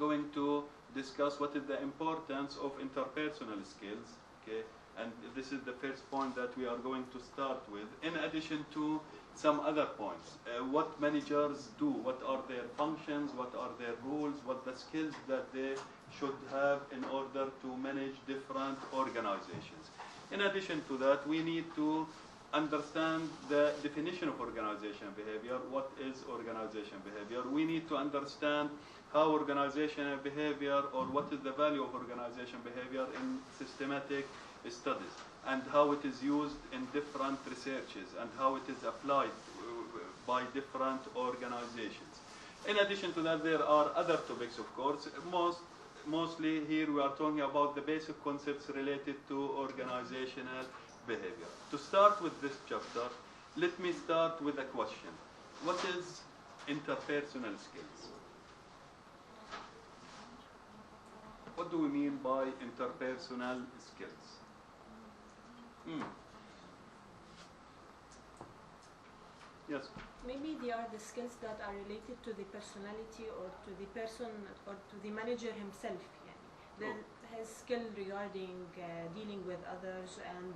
going to discuss what is the importance of interpersonal skills, okay? And this is the first point that we are going to start with, in addition to some other points. What managers do, what are their functions, what are their roles, what the skills that they should have in order to manage different organizations. In addition to that, we need to understand the definition of organization behavior. What is organization behavior? We need to understand how organizational behavior, or what is the value of organization behavior in systematic studies, and how it is used in different researches, and how it is applied by different organizations. In addition to that, there are other topics, of course. Mostly here we are talking about the basic concepts related to organizational behavior. To start with this chapter, let me start with a question. What is interpersonal skills? What do we mean by interpersonal skills? Yes? Maybe they are the skills that are related to the personality, or to the person, or to the manager himself. His skill regarding dealing with others, and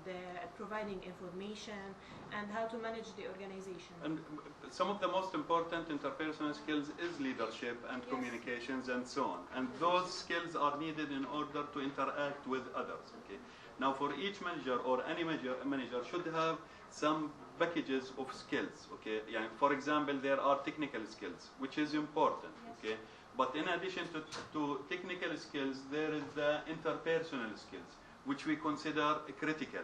providing information, and how to manage the organization. And some of the most important interpersonal skills is leadership and communications and so on. And those skills are needed in order to interact with others. Okay. Now, for each manager, or any manager should have some packages of skills. Okay. Yeah, for example, there are technical skills, which is important. Okay. But in addition to technical skills, there is the interpersonal skills, which we consider critical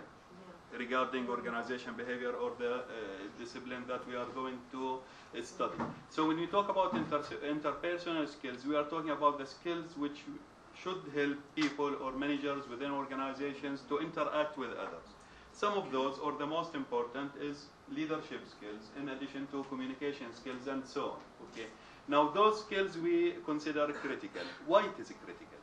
regarding organization behavior, or the discipline that we are going to study. So when we talk about interpersonal skills, we are talking about the skills which should help people or managers within organizations to interact with others. Some of those, or the most important, is leadership skills, in addition to communication skills and so on. Okay. Now, those skills we consider critical. Why it is critical?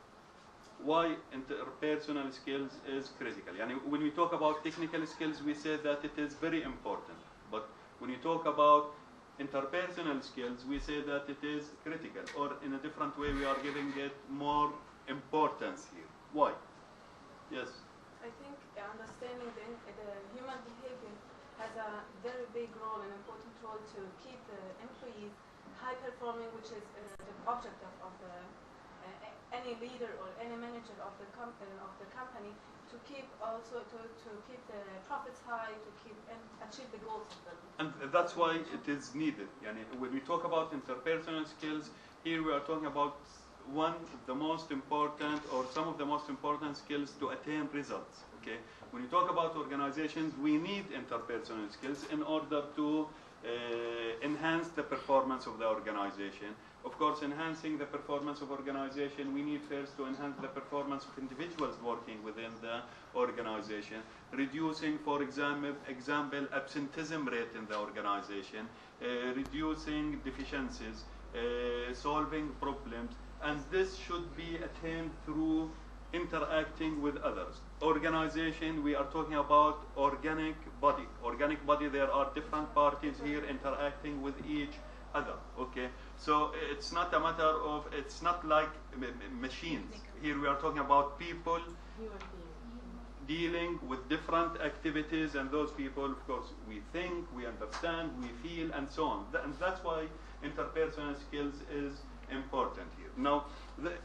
Why interpersonal skills is critical? When we talk about technical skills, we say that it is very important. But when you talk about interpersonal skills, we say that it is critical. Or in a different way, we are giving it more importance here. Why? Yes? I think understanding the human behavior has a very big role, an important role, to keep the employees high performing, which is the objective of any leader or any manager of the company, to keep the profits high, to keep and achieve the goals of them. And that's why it is needed. When we talk about interpersonal skills, here we are talking about one of the most important, or some of the most important skills to attain results. Okay. When you talk about organizations, we need interpersonal skills in order to enhance the performance of the organization. Of course, enhancing the performance of organization, we need first to enhance the performance of individuals working within the organization, reducing, for example, absenteeism rate in the organization, reducing deficiencies, solving problems, and this should be attained through interacting with others. Organization, we are talking about organic body. Organic body, there are different parties here interacting with each other. Okay, so it's not a matter of, it's not like machines. Here we are talking about people dealing with different activities, and those people, of course, we think, we understand, we feel, and so on. And that's why interpersonal skills is important here. Now,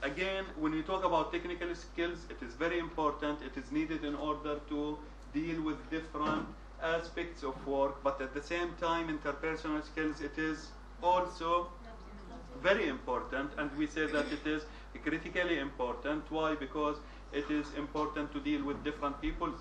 again, when we talk about technical skills, it is very important. It is needed in order to deal with different aspects of work, but at the same time, interpersonal skills, it is also very important, and we say that it is critically important. Why? Because it is important to deal with different people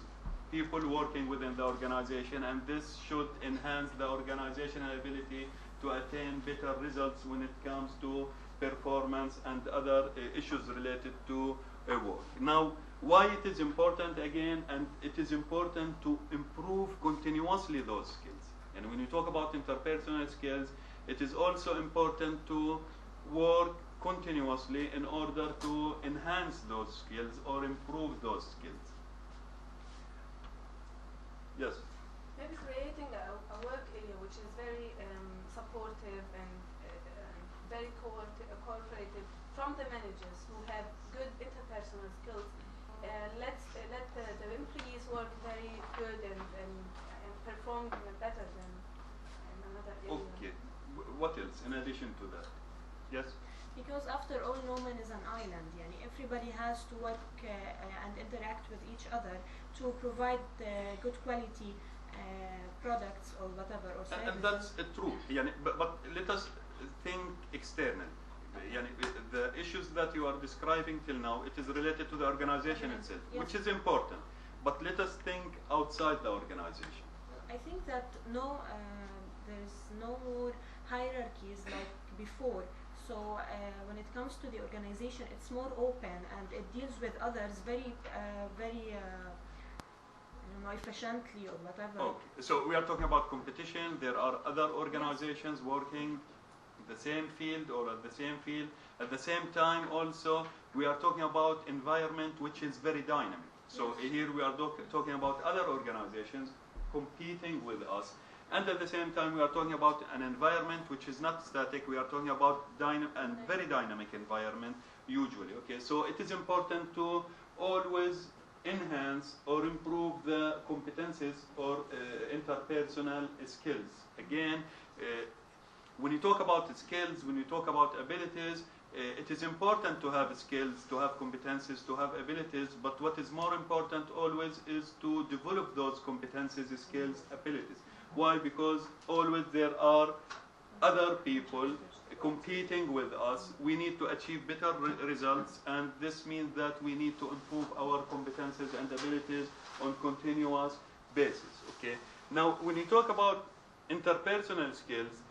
working within the organization, and this should enhance the organizational ability to attain better results when it comes to performance and other issues related to work. Now, why it is important again, and it is important to improve continuously those skills. And when you talk about interpersonal skills, it is also important to work continuously in order to enhance those skills or improve those skills. Yes? Maybe creating a work area which is very supportive and very cooperative from the manager managers who have good interpersonal skills, let the employees work very good and perform better than in another area. Okay. What else in addition to that? Yes? Because after all, no man is an island. Yani everybody has to work and interact with each other to provide good quality products or whatever or services. And that's true. Yani, but let us think externally. Yani, the issues that you are describing till now, it is related to the organization itself, Yes. which is important. But let us think outside the organization. I think that there's no more hierarchies like before. So when it comes to the organization, it's more open and it deals with others very efficiently or whatever. Okay. So we are talking about competition. There are other organizations working in the same field or at the same field. At the same time also, we are talking about environment which is very dynamic. So here we are talking about other organizations competing with us. And at the same time, we are talking about an environment which is not static. We are talking about very dynamic environment usually. Okay, so it is important to always enhance or improve the competences or interpersonal skills. Again, when you talk about skills, when you talk about abilities, it is important to have skills, to have competences, to have abilities, but what is more important always is to develop those competences, skills, abilities. Why? Because always there are other people competing with us. We need to achieve better results, and this means that we need to improve our competences and abilities on continuous basis. Okay. Now, when you talk about interpersonal skills,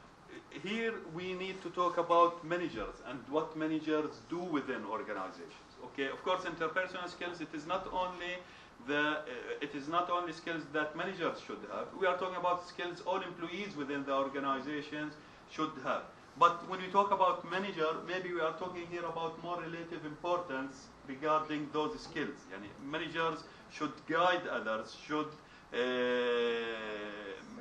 here we need to talk about managers and what managers do within organizations. Okay. Of course, interpersonal skills, it is not only skills that managers should have. We are talking about skills all employees within the organizations should have. But when we talk about manager, maybe we are talking here about more relative importance regarding those skills. Yani managers should guide others, should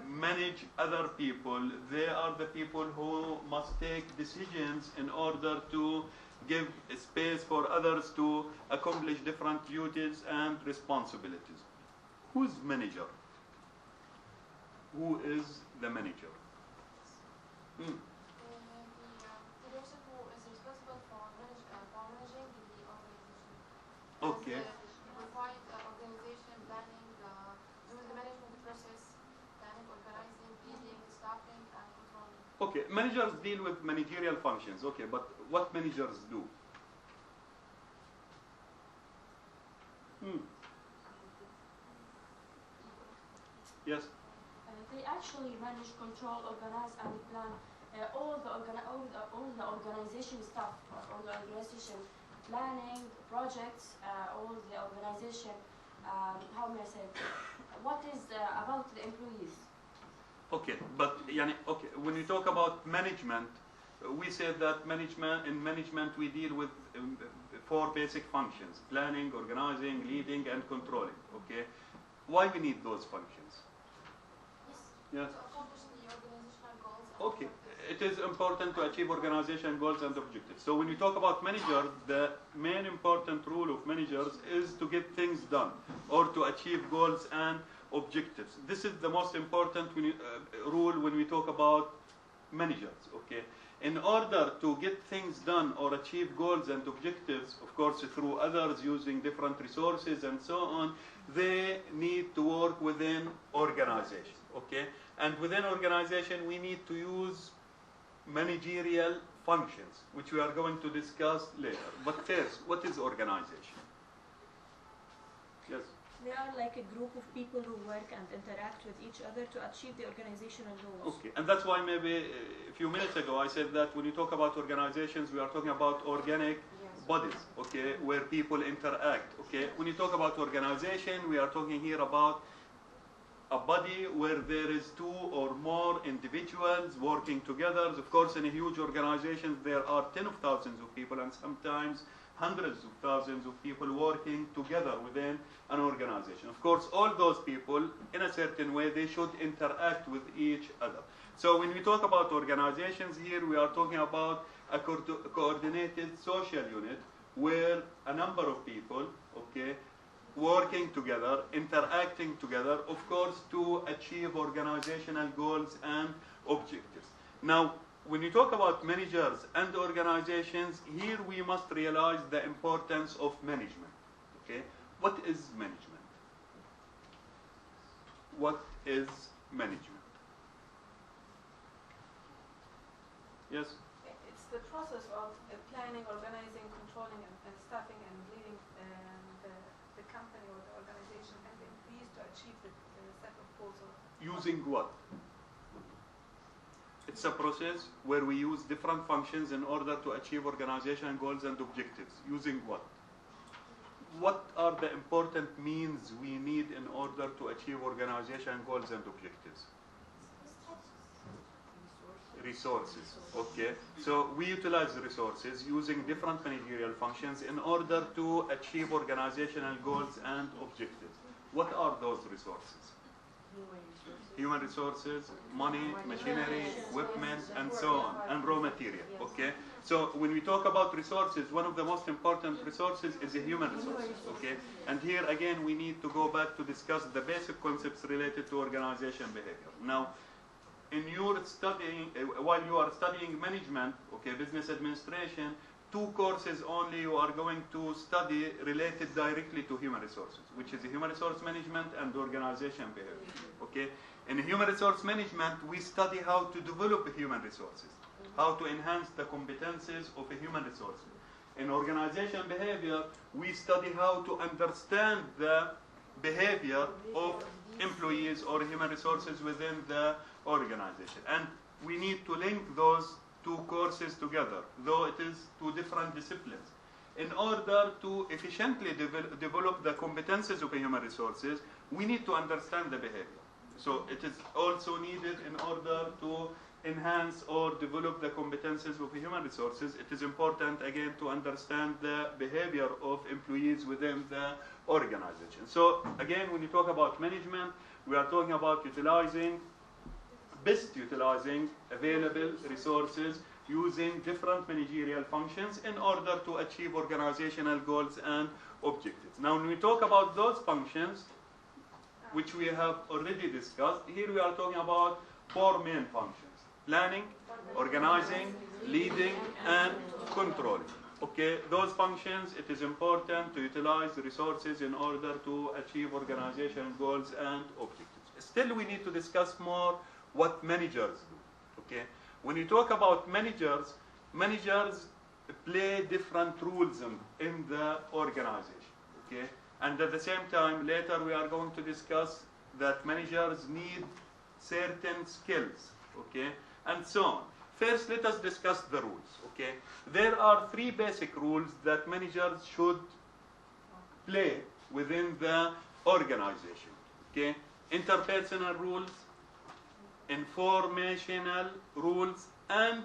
manage other people. They are the people who must take decisions in order to give space for others to accomplish different duties and responsibilities. Who's manager? Who is the manager? The person who is responsible for managing the organization. Okay. Provide organization planning, doing the management process, planning, organizing, leading, staffing, and controlling. Okay, managers deal with managerial functions. Okay, but what managers do? Yes. They actually manage, control, organize, and plan all the organization stuff, all the organization planning, projects, all the organization. How may I say? What is about the employees? Okay, but when you talk about management, we say that in management we deal with 4 basic functions: planning, organizing, leading, and controlling. Okay, why we need those functions? Yes. Yes. To accomplish the organizational goals. Okay, it is important to achieve organization goals and objectives. So when you talk about managers, the main important rule of managers is to get things done or to achieve goals and objectives. This is the most important rule when we talk about managers. Okay, in order to get things done or achieve goals and objectives, of course through others using different resources and so on, they need to work within organization. Okay, and within organization we need to use managerial functions, which we are going to discuss later. But first, what is organization? Yes. They are like a group of people who work and interact with each other to achieve the organizational goals. Okay, and that's why maybe a few minutes ago I said that when you talk about organizations, we are talking about organic bodies, okay, where people interact. Okay, when you talk about organization, we are talking here about a body where there is 2 or more individuals working together. Of course, in a huge organization, there are tens of thousands of people and sometimes hundreds of thousands of people working together within an organization. Of course, all those people, in a certain way, they should interact with each other. So when we talk about organizations here, we are talking about a coordinated social unit where a number of people, okay, working together, interacting together, of course, to achieve organizational goals and objectives. Now, when you talk about managers and organizations, here we must realize the importance of management. Okay, what is management? What is management? Yes? It's the process of planning, organizing, controlling, and staffing and leading the company or the organization and the employees to achieve the set of goals. Using what? It's a process where we use different functions in order to achieve organizational goals and objectives. Using what? What are the important means we need in order to achieve organizational goals and objectives? Resources. Okay. So we utilize resources using different managerial functions in order to achieve organizational goals and objectives. What are those resources? Human resources, money, machinery, equipment, and so on, and raw material. Okay. So when we talk about resources, one of the most important resources is the human resources. Okay. And here again, we need to go back to discuss the basic concepts related to organization behavior. Now, in your studying, while you are studying management, okay, business administration, 2 courses only you are going to study related directly to human resources, which is human resource management and organization behavior. Okay. In human resource management, we study how to develop human resources, how to enhance the competencies of human resources. In organization behavior, we study how to understand the behavior of employees or human resources within the organization. And we need to link those 2 courses together, though it is 2 different disciplines, in order to efficiently develop the competencies of human resources. We need to understand the behavior. So it is also needed in order to enhance or develop the competencies of human resources. It is important again to understand the behavior of employees within the organization. So again, when you talk about management, we are talking about best utilizing available resources using different managerial functions in order to achieve organizational goals and objectives. Now, when we talk about those functions, which we have already discussed, here we are talking about 4 main functions: planning, organizing, leading, and controlling. Okay, those functions, it is important to utilize the resources in order to achieve organizational goals and objectives. Still, we need to discuss more what managers do. Okay, when you talk about managers, managers play different roles in the organization. Okay, and at the same time, later we are going to discuss that managers need certain skills. Okay, and so on. First, let us discuss the rules. Okay, there are 3 basic rules that managers should play within the organization. Okay, interpersonal rules, informational rules, and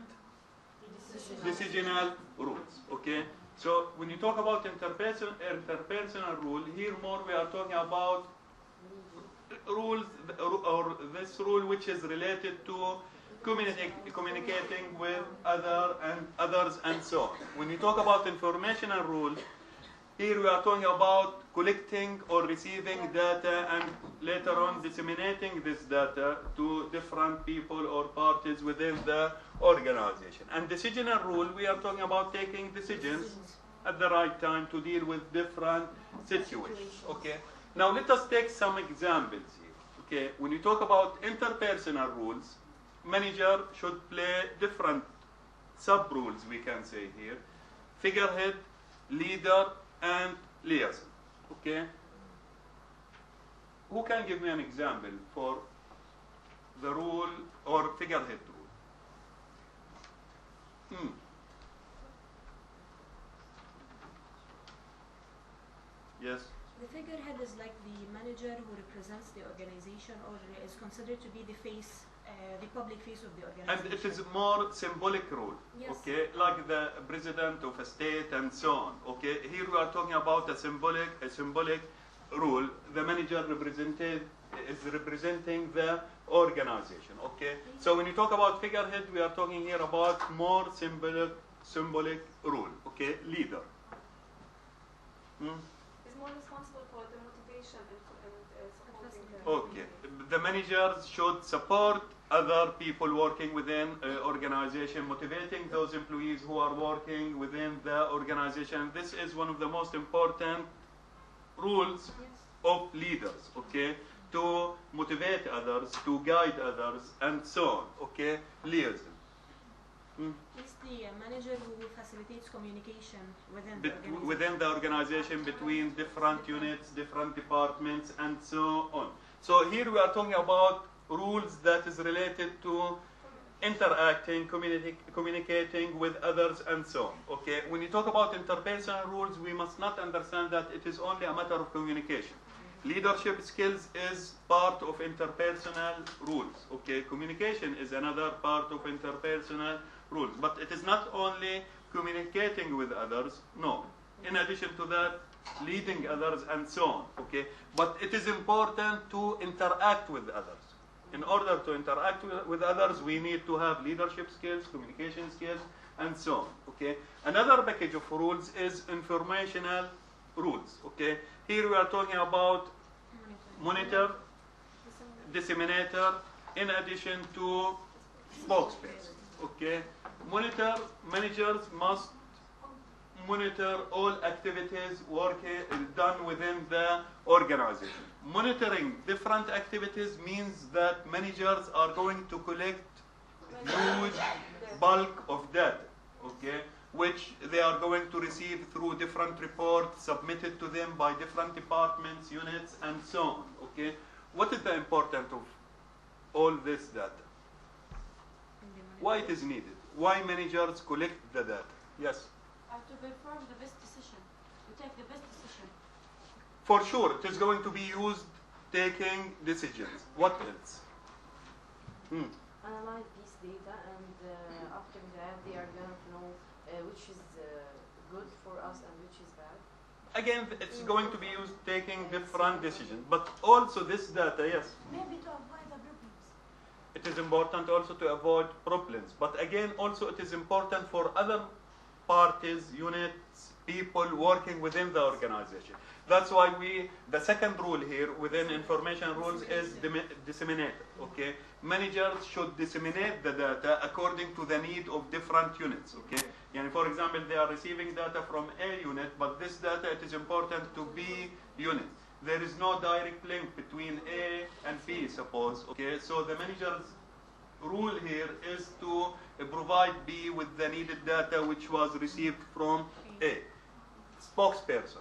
decisional rules. Okay, so when you talk about interpersonal rule, here more we are talking about rules, or this rule which is related to communicating with others and so on. When you talk about informational rules, here we are talking about collecting or receiving data and later on disseminating this data to different people or parties within the organization. And decisional rule, we are talking about taking decisions at the right time to deal with different situations. Okay. Now let us take some examples here. Okay. When you talk about interpersonal rules, manager should play different sub-rules, we can say here: figurehead, leader, and liaison. Okay? Who can give me an example for the rule or figurehead rule? Yes? The figurehead is like the manager who represents the organization or is considered to be the face, the public face of the organization. And it is more symbolic role, yes. Okay, like the president of a state and so on. Okay, here we are talking about a symbolic rule. The manager is representing the organization. Okay, so when you talk about figurehead, we are talking here about more symbolic rule. Okay, leader. Is more responsible for the motivation and supporting the Okay. The managers should support other people working within organization, motivating those employees who are working within the organization. This is one of the most important rules of leaders, okay? To motivate others, to guide others, and so on, okay? Liaison. He's the manager who facilitates communication within the organization. Within the organization, between different units, different departments, and so on. So here we are talking about rules that is related to interacting, communicating with others, and so on. Okay, when you talk about interpersonal rules, we must not understand that it is only a matter of communication. Leadership skills is part of interpersonal rules. Okay, communication is another part of interpersonal rules, but it is not only communicating with others. No, in addition to that, leading others and so on. Okay, but it is important to interact with others. In order to interact with others, we need to have leadership skills, communication skills, and so on. Okay. Another package of rules is informational rules. Okay. Here we are talking about monitor, disseminator, in addition to spokesperson. Okay. Monitor, managers must monitor all activities done within the organization. Monitoring different activities means that managers are going to collect huge bulk of data, okay, which they are going to receive through different reports submitted to them by different departments, units, and so on. Okay, what is the importance of all this data? Why it is needed? Why managers collect the data? Yes. To perform the best decision, to take the best decision. For sure, it is going to be used taking decisions. What else? Analyze this data, and after that, they are going to know which is good for us and which is bad. Again, it's going to be used taking different decisions. But also this data, yes. Maybe to avoid the problems. It is important also to avoid problems. But again, also it is important for other parties, units, people working within the organization. That's why the second rule here within information rules is disseminate. Okay, managers should disseminate the data according to the need of different units. Okay, and for example, they are receiving data from A unit, but this data it is important to B unit. There is no direct link between A and B, suppose. Okay, so the manager's rule here is to provide B with the needed data which was received from A. Spokesperson.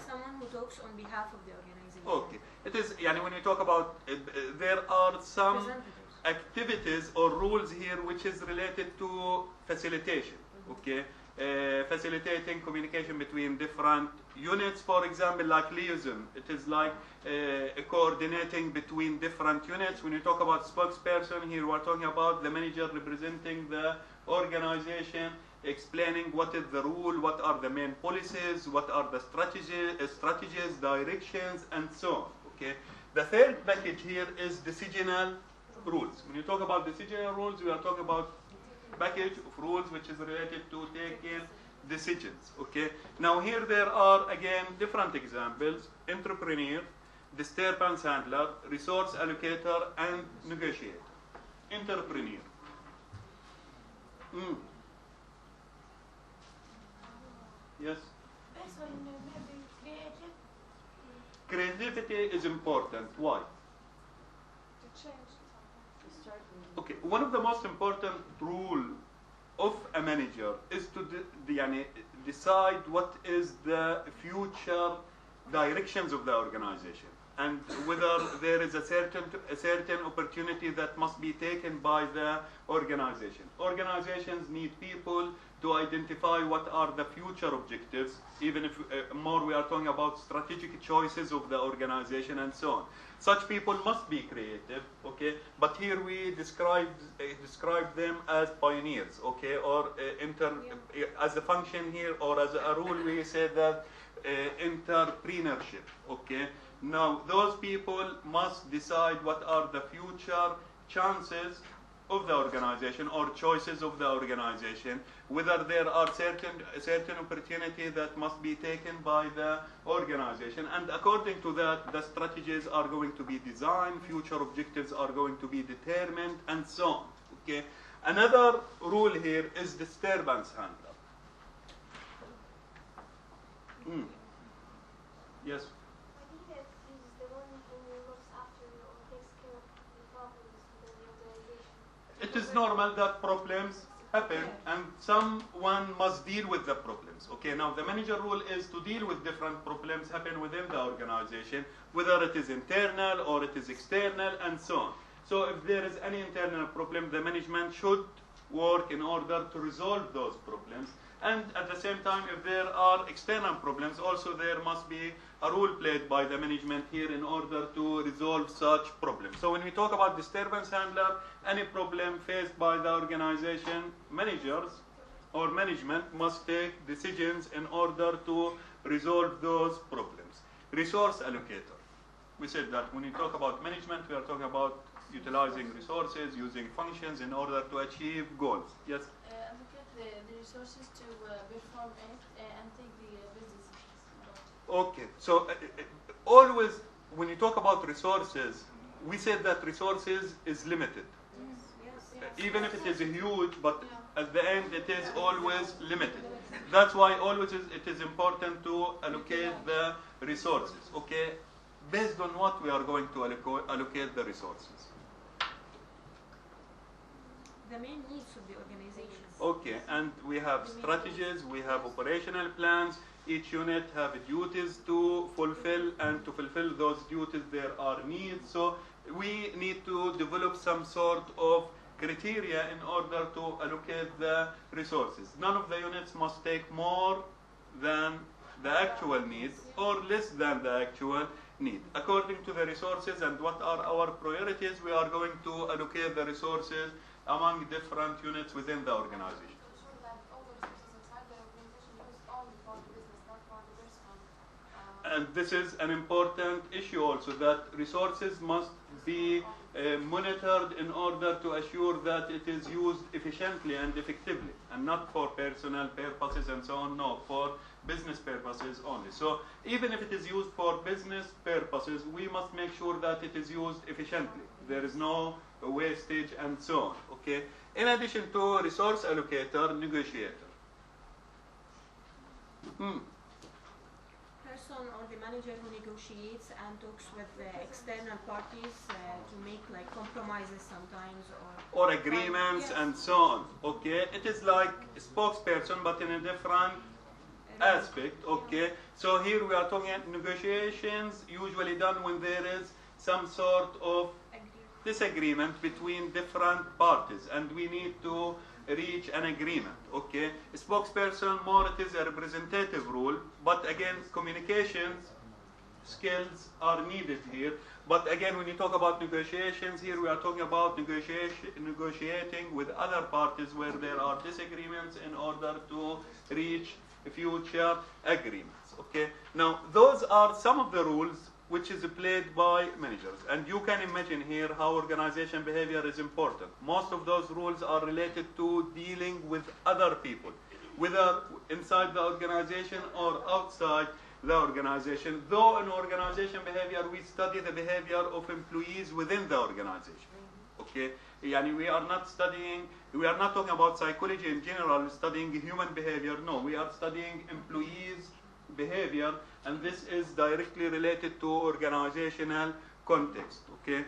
Someone who talks on behalf of the organization. Okay. It is, when we talk about, there are some activities or rules here which is related to facilitation. Okay. Facilitating communication between different units, for example, like liaison. It is like coordinating between different units. When you talk about spokesperson, here we're talking about the manager representing the organization, explaining what is the rule, what are the main policies, what are the strategies, directions, and so on. Okay. The third package here is decisional rules. When you talk about decisional rules, we are talking about package of rules which is related to taking decisions. Okay. Now here there are again different examples: entrepreneur, disturbance handler, resource allocator, and negotiator. Entrepreneur. Yes. Person maybe creative. Creativity is important. Why? to change something. Okay, one of the most important rule of a manager is to decide what is the future directions of the organization and whether there is a certain opportunity that must be taken by the organization. Organizations need people to identify what are the future objectives, even if more we are talking about strategic choices of the organization and so on. Such people must be creative, okay? But here we describe them as pioneers, okay? Or as a function here, or as a rule, we say that entrepreneurship, okay? Now, those people must decide what are the future chances of the organization or choices of the organization, whether there are certain opportunity that must be taken by the organization, and according to that, the strategies are going to be designed, future objectives are going to be determined, and so on. Okay. Another rule here is disturbance handler. Yes. I think that he's the one who looks after or takes care of the problems within the organization. It is normal that problems happen and someone must deal with the problems. Okay, now the manager role is to deal with different problems happen within the organization, whether it is internal or it is external and so on. So if there is any internal problem, the management should work in order to resolve those problems. And at the same time, if there are external problems, also there must be a role played by the management here in order to resolve such problems. So when we talk about disturbance handler, any problem faced by the organization, managers or management must take decisions in order to resolve those problems. Resource allocator. We said that when we talk about management, we are talking about utilizing resources, using functions in order to achieve goals. Yes? Allocate the resources to perform it and take the business decisions. Okay, so always when you talk about resources, we said that resources is limited. Even if it is huge, but at the end it is always limited. That's why always it is important to allocate the resources. Okay, based on what we are going to allocate the resources. The main needs of the organization. Okay, and we have strategies, we have operational plans. Each unit have duties to fulfill, and to fulfill those duties there are needs. So we need to develop some sort of criteria in order to allocate the resources. None of the units must take more than the actual need or less than the actual need. According to the resources and what are our priorities, we are going to allocate the resources among different units within the organization. So that all the resources inside the organization use only for the business, not for the personal. And this is an important issue also, that resources must be monitored in order to assure that it is used efficiently and effectively, and not for personal purposes and so on, no, for business purposes only. So even if it is used for business purposes, we must make sure that it is used efficiently. There is no wastage and so on. Okay. In addition to resource allocator, negotiator. Person or the manager who negotiates and talks with the external parties to make like compromises sometimes or agreements and so on. Okay. It is like a spokesperson but in a different aspect. Okay. So here we are talking negotiations usually done when there is some sort of disagreement between different parties and we need to reach an agreement. Okay, a spokesperson more it is a representative role, but again communications skills are needed here. But again when you talk about negotiations, here we are talking about negotiating with other parties where there are disagreements in order to reach future agreements. Okay, now those are some of the rules which is played by managers. And you can imagine here how organization behavior is important. Most of those rules are related to dealing with other people, whether inside the organization or outside the organization. Though in organization behavior, we study the behavior of employees within the organization. Okay? Yani we are not talking about psychology in general, studying human behavior. No, we are studying employees' behavior, and this is directly related to organizational context. Okay,